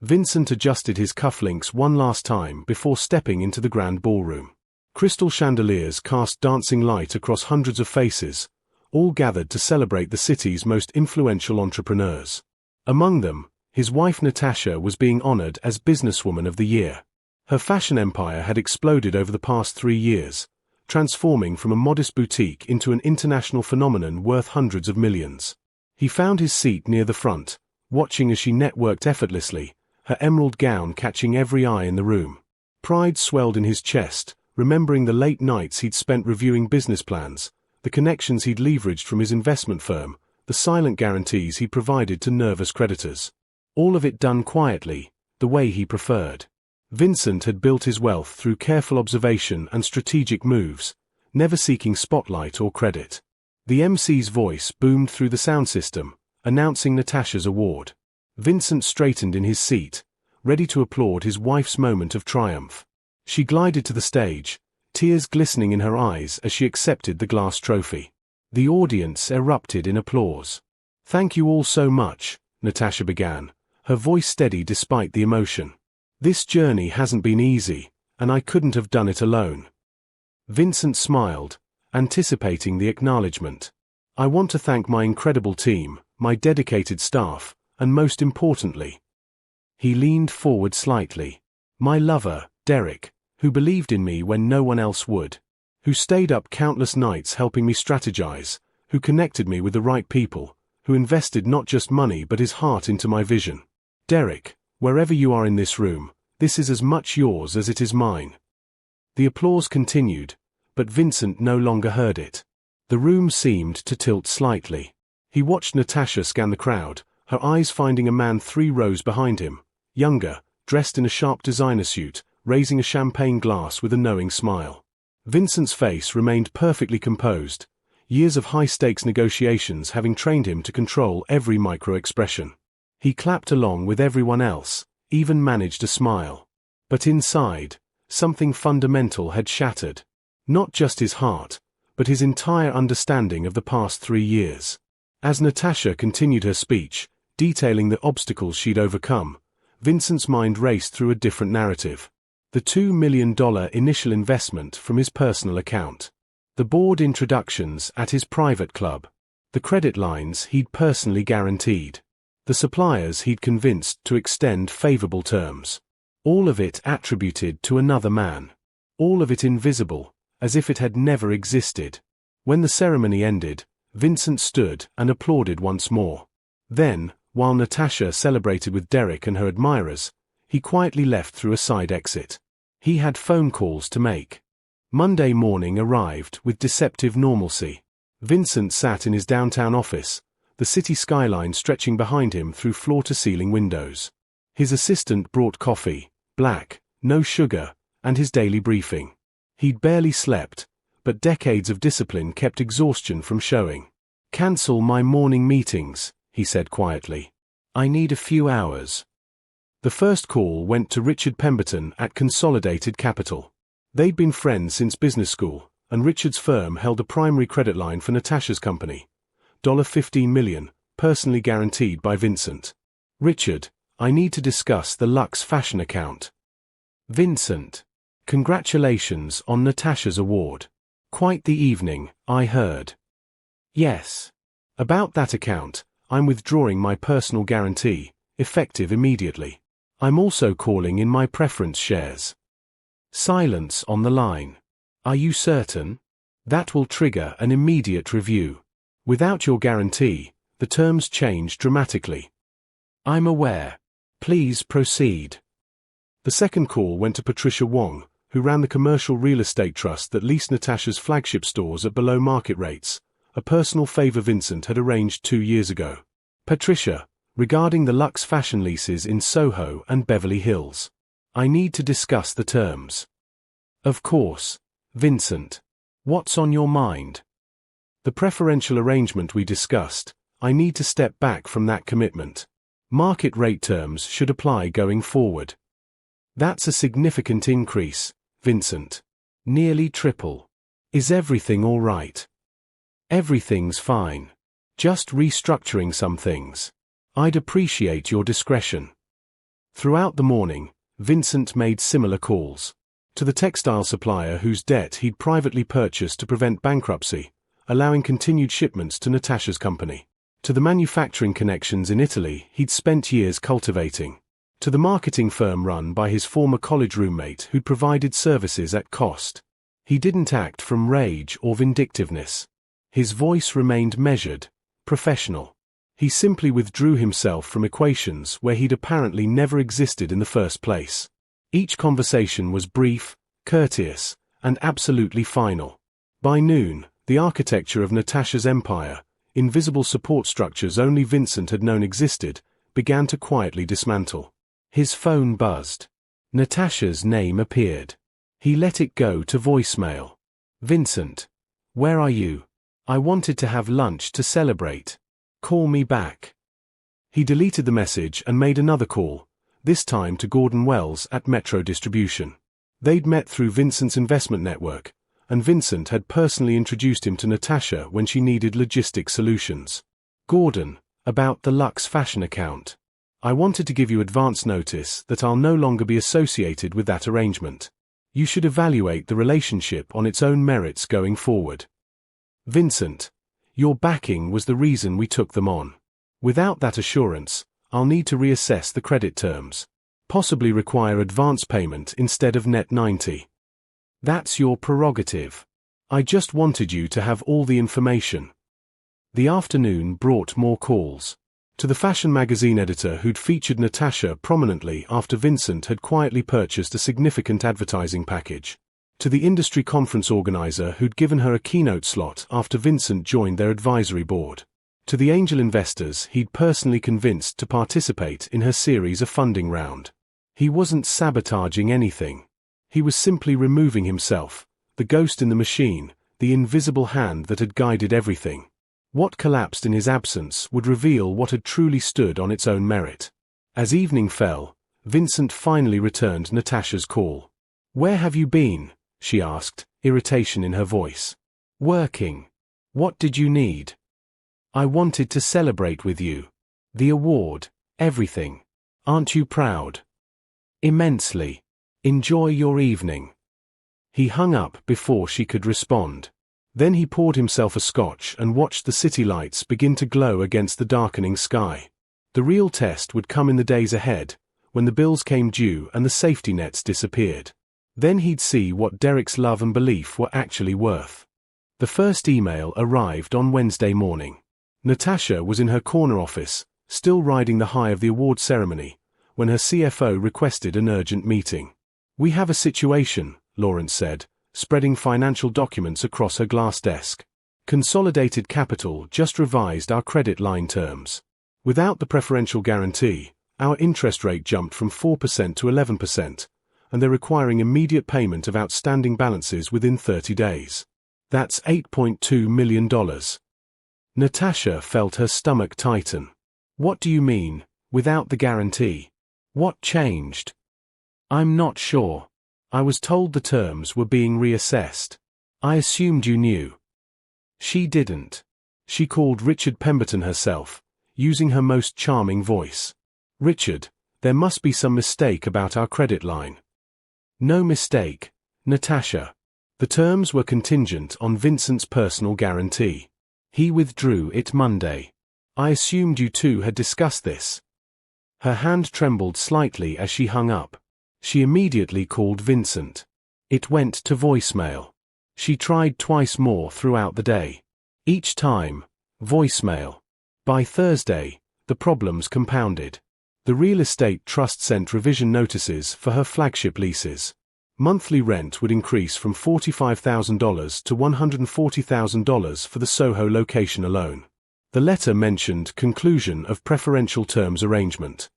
Vincent adjusted his cufflinks one last time before stepping into the grand ballroom. Crystal chandeliers cast dancing light across hundreds of faces, all gathered to celebrate the city's most influential entrepreneurs. Among them, his wife Natasha was being honored as Businesswoman of the Year. Her fashion empire had exploded over the past 3 years, transforming from a modest boutique into an international phenomenon worth hundreds of millions. He found his seat near the front, watching as she networked effortlessly, her emerald gown catching every eye in the room. Pride swelled in his chest, remembering the late nights he'd spent reviewing business plans, the connections he'd leveraged from his investment firm, the silent guarantees he provided to nervous creditors. All of it done quietly, the way he preferred. Vincent had built his wealth through careful observation and strategic moves, never seeking spotlight or credit. The MC's voice boomed through the sound system, announcing Natasha's award. Vincent straightened in his seat, ready to applaud his wife's moment of triumph. She glided to the stage, tears glistening in her eyes as she accepted the glass trophy. The audience erupted in applause. "Thank you all so much," Natasha began, her voice steady despite the emotion. "This journey hasn't been easy, and I couldn't have done it alone." Vincent smiled, anticipating the acknowledgement. "I want to thank my incredible team, my dedicated staff, and most importantly," he leaned forward slightly, "my lover, Derek, who believed in me when no one else would, who stayed up countless nights helping me strategize, who connected me with the right people, who invested not just money but his heart into my vision. Derek, wherever you are in this room, this is as much yours as it is mine." The applause continued, but Vincent no longer heard it. The room seemed to tilt slightly. He watched Natasha scan the crowd, her eyes finding a man 3 rows behind him, younger, dressed in a sharp designer suit, raising a champagne glass with a knowing smile. Vincent's face remained perfectly composed, years of high-stakes negotiations having trained him to control every micro-expression. He clapped along with everyone else, even managed a smile. But inside, something fundamental had shattered. Not just his heart, but his entire understanding of the past 3 years. As Natasha continued her speech, detailing the obstacles she'd overcome, Vincent's mind raced through a different narrative. The $2 million initial investment from his personal account. The board introductions at his private club. The credit lines he'd personally guaranteed. The suppliers he'd convinced to extend favorable terms. All of it attributed to another man. All of it invisible, as if it had never existed. When the ceremony ended, Vincent stood and applauded once more. Then, while Natasha celebrated with Derek and her admirers, he quietly left through a side exit. He had phone calls to make. Monday morning arrived with deceptive normalcy. Vincent sat in his downtown office, the city skyline stretching behind him through floor-to-ceiling windows. His assistant brought coffee, black, no sugar, and his daily briefing. He'd barely slept, but decades of discipline kept exhaustion from showing. "Cancel my morning meetings," he said quietly. "I need a few hours." The first call went to Richard Pemberton at Consolidated Capital. They'd been friends since business school, and Richard's firm held a primary credit line for Natasha's company. $15 million, personally guaranteed by Vincent. "Richard, I need to discuss the Luxe Fashion account." "Vincent, congratulations on Natasha's award. Quite the evening, I heard." "Yes. About that account, I'm withdrawing my personal guarantee, effective immediately. I'm also calling in my preference shares." Silence on the line. "Are you certain? That will trigger an immediate review. Without your guarantee, the terms change dramatically." "I'm aware. Please proceed." The second call went to Patricia Wong, who ran the commercial real estate trust that leased Natasha's flagship stores at below market rates, a personal favor Vincent had arranged 2 years ago. "Patricia, regarding the Luxe Fashion leases in Soho and Beverly Hills. I need to discuss the terms." "Of course, Vincent. What's on your mind?" "The preferential arrangement we discussed. I need to step back from that commitment. Market rate terms should apply going forward." "That's a significant increase, Vincent. Nearly triple. Is everything all right?" "Everything's fine. Just restructuring some things. I'd appreciate your discretion." Throughout the morning, Vincent made similar calls. To the textile supplier whose debt he'd privately purchased to prevent bankruptcy, allowing continued shipments to Natasha's company. To the manufacturing connections in Italy he'd spent years cultivating. To the marketing firm run by his former college roommate who'd provided services at cost. He didn't act from rage or vindictiveness. His voice remained measured, professional. He simply withdrew himself from equations where he'd apparently never existed in the first place. Each conversation was brief, courteous, and absolutely final. By noon, the architecture of Natasha's empire, invisible support structures only Vincent had known existed, began to quietly dismantle. His phone buzzed. Natasha's name appeared. He let it go to voicemail. "Vincent, where are you? I wanted to have lunch to celebrate. Call me back." He deleted the message and made another call, this time to Gordon Wells at Metro Distribution. They'd met through Vincent's investment network, and Vincent had personally introduced him to Natasha when she needed logistic solutions. "Gordon, about the Luxe Fashion account. I wanted to give you advance notice that I'll no longer be associated with that arrangement. You should evaluate the relationship on its own merits going forward. Vincent, your backing was the reason we took them on. Without that assurance, I'll need to reassess the credit terms. Possibly require advance payment instead of net 90. That's your prerogative. I just wanted you to have all the information." The afternoon brought more calls. To the fashion magazine editor who'd featured Natasha prominently after Vincent had quietly purchased a significant advertising package. To the industry conference organizer who'd given her a keynote slot after Vincent joined their advisory board. To the angel investors he'd personally convinced to participate in her series of funding round. He wasn't sabotaging anything. He was simply removing himself, the ghost in the machine, the invisible hand that had guided everything. What collapsed in his absence would reveal what had truly stood on its own merit. As evening fell, Vincent finally returned Natasha's call. "Where have you been?" she asked, irritation in her voice. "Working. What did you need?" "I wanted to celebrate with you. The award, everything. Aren't you proud?" "Immensely. Enjoy your evening." He hung up before she could respond. Then he poured himself a scotch and watched the city lights begin to glow against the darkening sky. The real test would come in the days ahead, when the bills came due and the safety nets disappeared. Then he'd see what Derek's love and belief were actually worth. The first email arrived on Wednesday morning. Natasha was in her corner office, still riding the high of the award ceremony, when her CFO requested an urgent meeting. "We have a situation," Lawrence said, spreading financial documents across her glass desk. "Consolidated Capital just revised our credit line terms. Without the preferential guarantee, our interest rate jumped from 4% to 11%, and they're requiring immediate payment of outstanding balances within 30 days. That's $8.2 million. Natasha felt her stomach tighten. "What do you mean, without the guarantee? What changed?" "I'm not sure. I was told the terms were being reassessed. I assumed you knew." She didn't. She called Richard Pemberton herself, using her most charming voice. "Richard, there must be some mistake about our credit line." "No mistake, Natasha. The terms were contingent on Vincent's personal guarantee. He withdrew it Monday. I assumed you two had discussed this." Her hand trembled slightly as she hung up. She immediately called Vincent. It went to voicemail. She tried twice more throughout the day. Each time, voicemail. By Thursday, the problems compounded. The real estate trust sent revision notices for her flagship leases. Monthly rent would increase from $45,000 to $140,000 for the Soho location alone. The letter mentioned conclusion of preferential terms arrangement.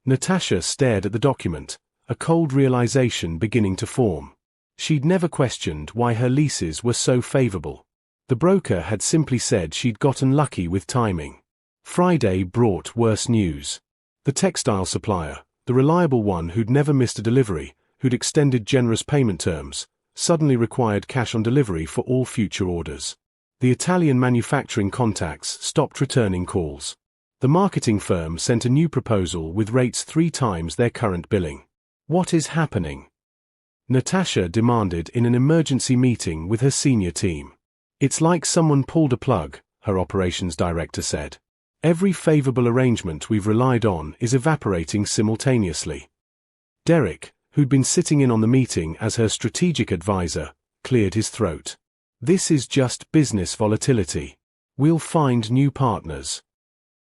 Natasha stared at the document, a cold realization beginning to form. She'd never questioned why her leases were so favorable. The broker had simply said she'd gotten lucky with timing. Friday brought worse news. The textile supplier, the reliable one who'd never missed a delivery, who'd extended generous payment terms, suddenly required cash on delivery for all future orders. The Italian manufacturing contacts stopped returning calls. The marketing firm sent a new proposal with rates 3 times their current billing. What is happening? Natasha demanded in an emergency meeting with her senior team. It's like someone pulled a plug, her operations director said. Every favorable arrangement we've relied on is evaporating simultaneously. Derek, who'd been sitting in on the meeting as her strategic advisor, cleared his throat. This is just business volatility. We'll find new partners.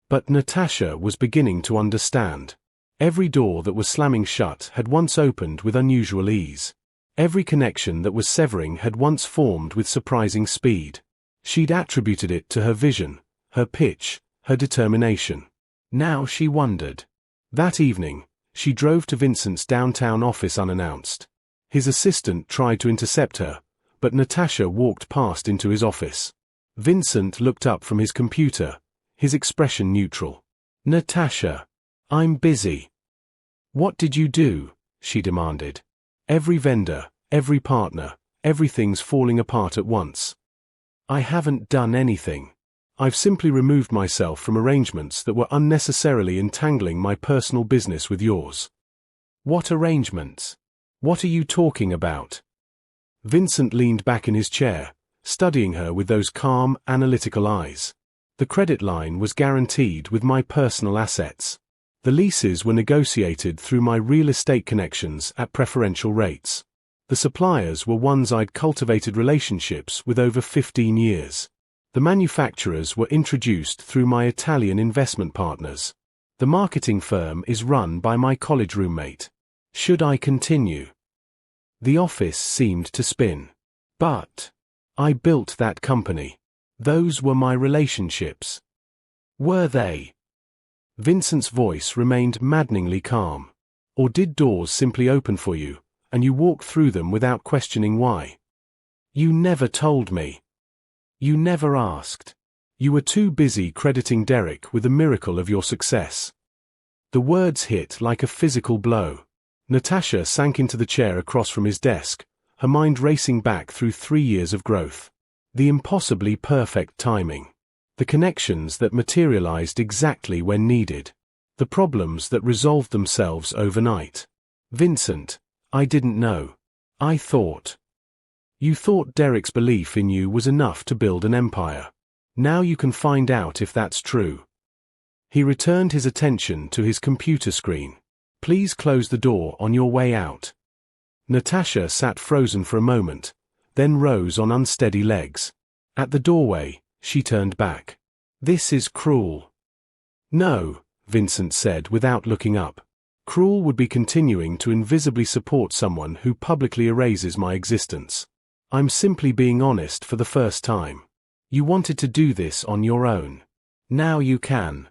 But Natasha was beginning to understand. Every door that was slamming shut had once opened with unusual ease. Every connection that was severing had once formed with surprising speed. She'd attributed it to her vision, her pitch, her determination. Now she wondered. That evening, she drove to Vincent's downtown office unannounced. His assistant tried to intercept her, but Natasha walked past into his office. Vincent looked up from his computer, his expression neutral. Natasha, I'm busy. What did you do? She demanded. Every vendor, every partner, everything's falling apart at once. I haven't done anything. I've simply removed myself from arrangements that were unnecessarily entangling my personal business with yours. What arrangements? What are you talking about? Vincent leaned back in his chair, studying her with those calm, analytical eyes. The credit line was guaranteed with my personal assets. The leases were negotiated through my real estate connections at preferential rates. The suppliers were ones I'd cultivated relationships with over 15 years. The manufacturers were introduced through my Italian investment partners. The marketing firm is run by my college roommate. Should I continue? The office seemed to spin. But I built that company. Those were my relationships. Were they? Vincent's voice remained maddeningly calm. Or did doors simply open for you, and you walked through them without questioning why? You never told me. You never asked. You were too busy crediting Derek with the miracle of your success. The words hit like a physical blow. Natasha sank into the chair across from his desk, her mind racing back through 3 years of growth. The impossibly perfect timing. The connections that materialized exactly when needed. The problems that resolved themselves overnight. Vincent, I didn't know. I thought. You thought Derek's belief in you was enough to build an empire. Now you can find out if that's true. He returned his attention to his computer screen. Please close the door on your way out. Natasha sat frozen for a moment, then rose on unsteady legs. At the doorway, she turned back. This is cruel. No, Vincent said without looking up. Cruel would be continuing to invisibly support someone who publicly erases my existence. I'm simply being honest for the first time. You wanted to do this on your own. Now you can.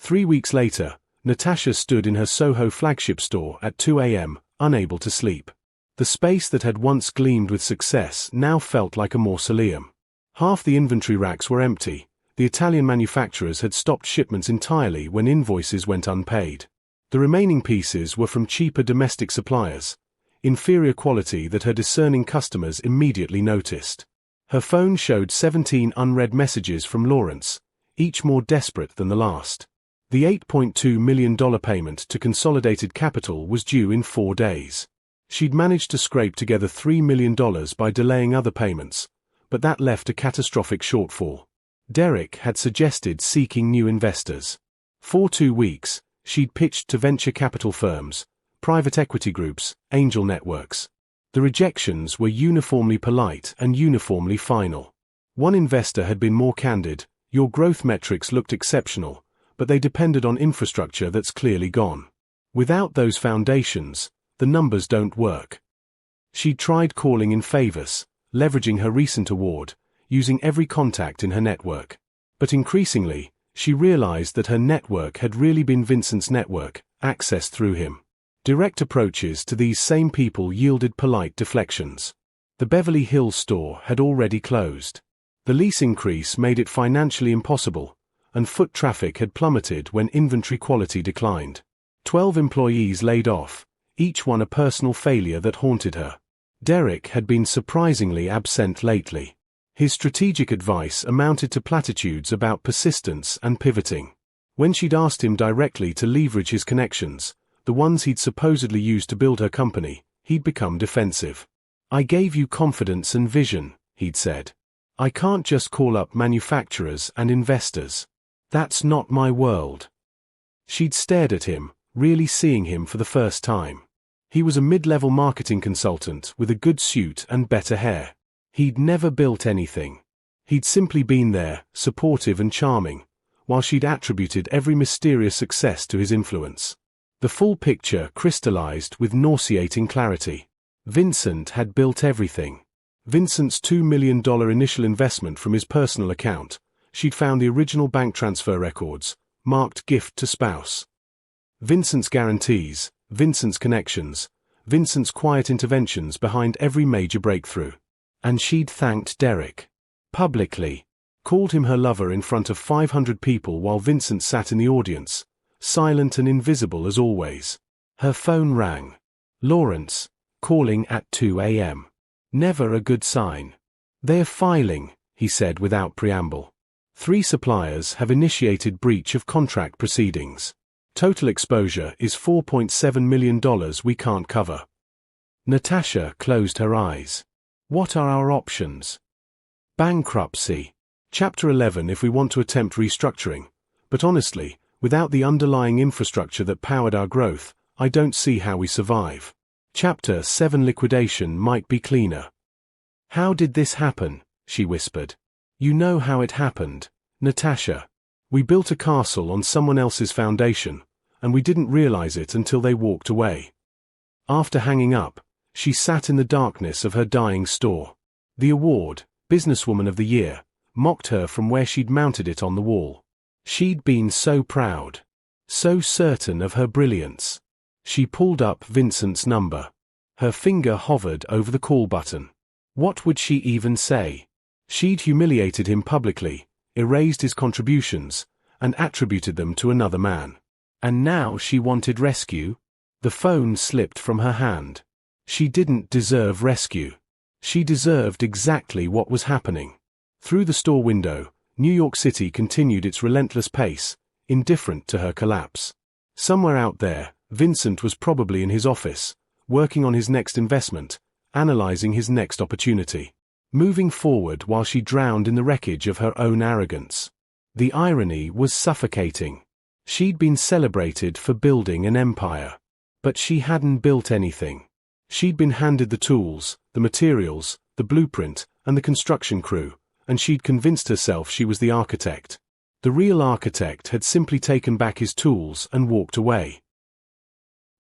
3 weeks later, Natasha stood in her Soho flagship store at 2 a.m., unable to sleep. The space that had once gleamed with success now felt like a mausoleum. Half the inventory racks were empty. The Italian manufacturers had stopped shipments entirely when invoices went unpaid. The remaining pieces were from cheaper domestic suppliers, inferior quality that her discerning customers immediately noticed. Her phone showed 17 unread messages from Lawrence, each more desperate than the last. The $8.2 million payment to Consolidated Capital was due in 4 days. She'd managed to scrape together $3 million by delaying other payments, but that left a catastrophic shortfall. Derek had suggested seeking new investors. For 2 weeks, she'd pitched to venture capital firms, private equity groups, angel networks. The rejections were uniformly polite and uniformly final. One investor had been more candid. Your growth metrics looked exceptional, but they depended on infrastructure that's clearly gone. Without those foundations, the numbers don't work. She'd tried calling in favors, leveraging her recent award, using every contact in her network. But increasingly, she realized that her network had really been Vincent's network, accessed through him. Direct approaches to these same people yielded polite deflections. The Beverly Hills store had already closed. The lease increase made it financially impossible, and foot traffic had plummeted when inventory quality declined. 12 employees laid off, each one a personal failure that haunted her. Derek had been surprisingly absent lately. His strategic advice amounted to platitudes about persistence and pivoting. When she'd asked him directly to leverage his connections, the ones he'd supposedly used to build her company, he'd become defensive. "I gave you confidence and vision," he'd said. "I can't just call up manufacturers and investors. That's not my world." She'd stared at him, really seeing him for the first time. He was a mid-level marketing consultant with a good suit and better hair. He'd never built anything. He'd simply been there, supportive and charming, while she'd attributed every mysterious success to his influence. The full picture crystallized with nauseating clarity. Vincent had built everything. Vincent's $2 million initial investment from his personal account. She'd found the original bank transfer records, marked gift to spouse. Vincent's guarantees, Vincent's connections, Vincent's quiet interventions behind every major breakthrough. And she'd thanked Derek. Publicly. Called him her lover in front of 500 people while Vincent sat in the audience, silent and invisible as always. Her phone rang. Lawrence, calling at 2 a.m. Never a good sign. "They're filing," he said without preamble. "3 suppliers have initiated breach of contract proceedings. Total exposure is $4.7 million we can't cover." Natasha closed her eyes. What are our options? Bankruptcy. Chapter 11 if we want to attempt restructuring. But honestly, without the underlying infrastructure that powered our growth, I don't see how we survive. Chapter 7 liquidation might be cleaner. "How did this happen?" she whispered. "You know how it happened, Natasha. We built a castle on someone else's foundation, and we didn't realize it until they walked away." After hanging up, she sat in the darkness of her dying store. The award, Businesswoman of the Year, mocked her from where she'd mounted it on the wall. She'd been so proud, so certain of her brilliance. She pulled up Vincent's number. Her finger hovered over the call button. What would she even say? She'd humiliated him publicly, erased his contributions, and attributed them to another man. And now she wanted rescue? The phone slipped from her hand. She didn't deserve rescue. She deserved exactly what was happening. Through the store window, New York City continued its relentless pace, indifferent to her collapse. Somewhere out there, Vincent was probably in his office, working on his next investment, analyzing his next opportunity. Moving forward while she drowned in the wreckage of her own arrogance. The irony was suffocating. She'd been celebrated for building an empire. But she hadn't built anything. She'd been handed the tools, the materials, the blueprint, and the construction crew, and she'd convinced herself she was the architect. The real architect had simply taken back his tools and walked away.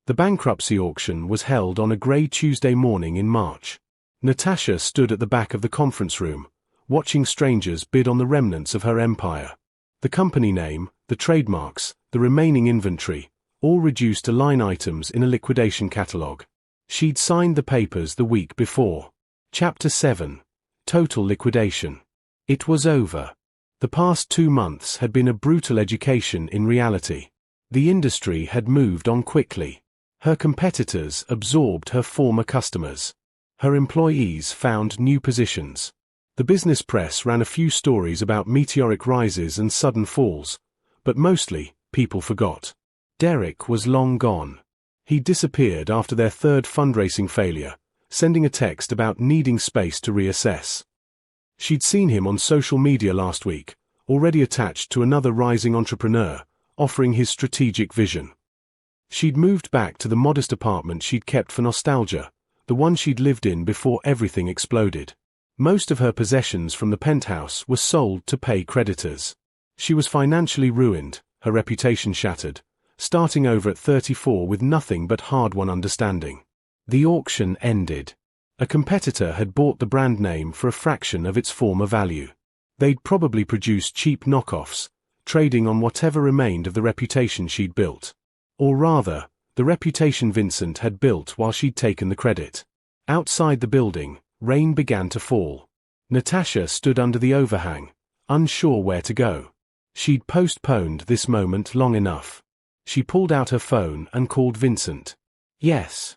The bankruptcy auction was held on a grey Tuesday morning in March. Natasha stood at the back of the conference room, watching strangers bid on the remnants of her empire. The company name, the trademarks, the remaining inventory, all reduced to line items in a liquidation catalogue. She'd signed the papers the week before. Chapter 7. Total liquidation. It was over. The past 2 months had been a brutal education in reality. The industry had moved on quickly. Her competitors absorbed her former customers. Her employees found new positions. The business press ran a few stories about meteoric rises and sudden falls, but mostly, people forgot. Derek was long gone. He disappeared after their 3rd fundraising failure, sending a text about needing space to reassess. She'd seen him on social media last week, already attached to another rising entrepreneur, offering his strategic vision. She'd moved back to the modest apartment she'd kept for nostalgia, the one she'd lived in before everything exploded. Most of her possessions from the penthouse were sold to pay creditors. She was financially ruined, her reputation shattered, starting over at 34 with nothing but hard-won understanding. The auction ended. A competitor had bought the brand name for a fraction of its former value. They'd probably produced cheap knockoffs, trading on whatever remained of the reputation she'd built. Or rather, the reputation Vincent had built while she'd taken the credit. Outside the building, rain began to fall. Natasha stood under the overhang, unsure where to go. She'd postponed this moment long enough. She pulled out her phone and called Vincent. "Yes."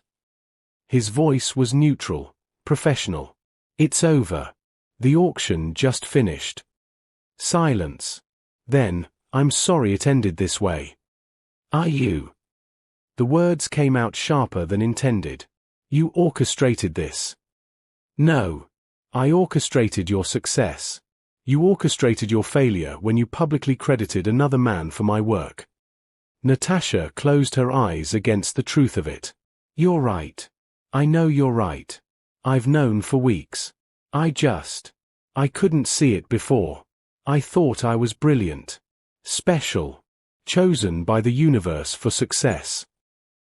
His voice was neutral, professional. "It's over. The auction just finished." Silence. Then, I'm sorry it ended this way. Are you? The words came out sharper than intended. You orchestrated this. No. I orchestrated your success. You orchestrated your failure when you publicly credited another man for my work. Natasha closed her eyes against the truth of it. You're right. I know you're right. I've known for weeks. I couldn't see it before. I thought I was brilliant. Special. Chosen by the universe for success.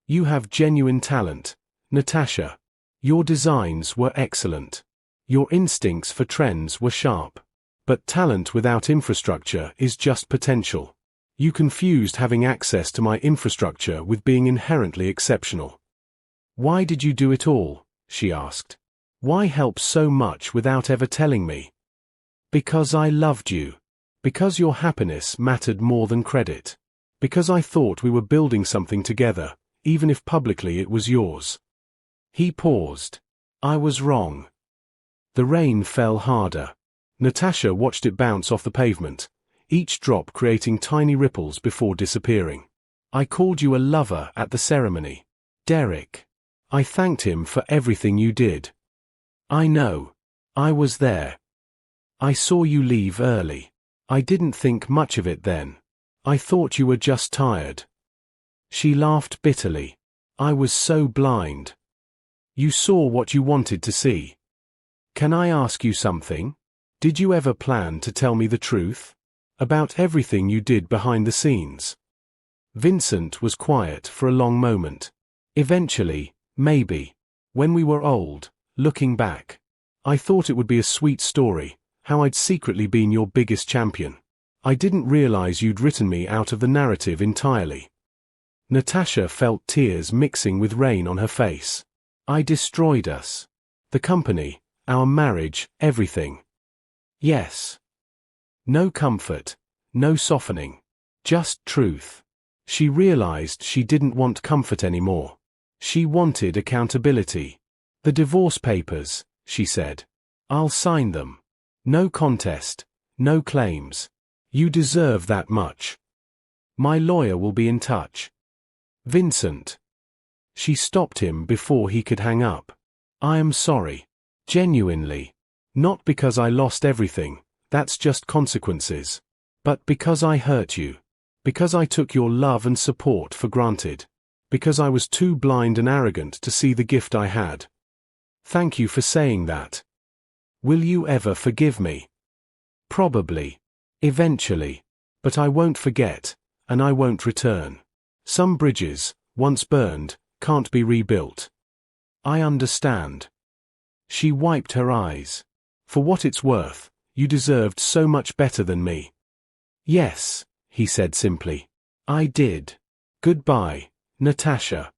You have genuine talent, Natasha. Your designs were excellent. Your instincts for trends were sharp. But talent without infrastructure is just potential. You confused having access to my infrastructure with being inherently exceptional. Why did you do it all? She asked. Why help so much without ever telling me? Because I loved you. Because your happiness mattered more than credit. Because I thought we were building something together, even if publicly it was yours. He paused. I was wrong. The rain fell harder. Natasha watched it bounce off the pavement, each drop creating tiny ripples before disappearing. I called you a lover at the ceremony. Derek. I thanked him for everything you did. I know. I was there. I saw you leave early. I didn't think much of it then. I thought you were just tired. She laughed bitterly. I was so blind. You saw what you wanted to see. Can I ask you something? Did you ever plan to tell me the truth? About everything you did behind the scenes? Vincent was quiet for a long moment. Eventually, maybe. When we were old, looking back. I thought it would be a sweet story, how I'd secretly been your biggest champion. I didn't realize you'd written me out of the narrative entirely. Natasha felt tears mixing with rain on her face. I destroyed us. The company, our marriage, everything. Yes. No comfort, no softening. Just truth. She realized she didn't want comfort anymore. She wanted accountability. The divorce papers, she said. I'll sign them. No contest, no claims. You deserve that much. My lawyer will be in touch. Vincent. She stopped him before he could hang up. I am sorry. Genuinely. Not because I lost everything, that's just consequences. But because I hurt you. Because I took your love and support for granted. Because I was too blind and arrogant to see the gift I had. Thank you for saying that. Will you ever forgive me? Probably. Eventually. But I won't forget, and I won't return. Some bridges, once burned, can't be rebuilt. I understand. She wiped her eyes. For what it's worth, you deserved so much better than me. Yes, he said simply. I did. Goodbye, Natasha.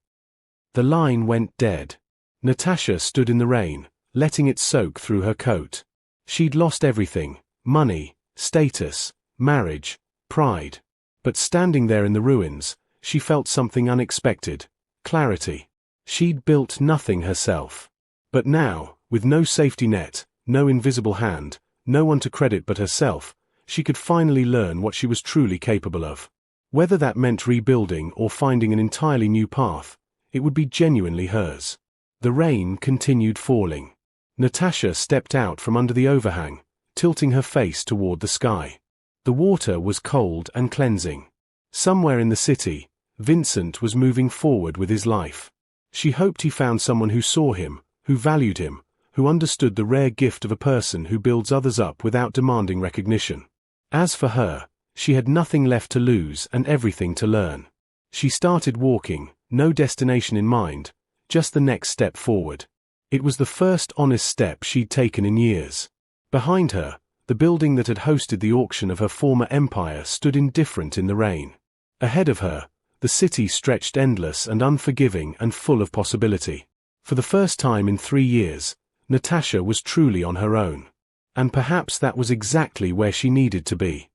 The line went dead. Natasha stood in the rain, letting it soak through her coat. She'd lost everything, money, status, marriage, pride. But standing there in the ruins, she felt something unexpected. Clarity. She'd built nothing herself. But now, with no safety net, no invisible hand, no one to credit but herself, she could finally learn what she was truly capable of. Whether that meant rebuilding or finding an entirely new path, it would be genuinely hers. The rain continued falling. Natasha stepped out from under the overhang, tilting her face toward the sky. The water was cold and cleansing. Somewhere in the city, Vincent was moving forward with his life. She hoped he found someone who saw him, who valued him, who understood the rare gift of a person who builds others up without demanding recognition. As for her, she had nothing left to lose and everything to learn. She started walking, no destination in mind, just the next step forward. It was the first honest step she'd taken in years. Behind her, the building that had hosted the auction of her former empire stood indifferent in the rain. Ahead of her, the city stretched endless and unforgiving and full of possibility. For the first time in 3 years, Natasha was truly on her own. And perhaps that was exactly where she needed to be.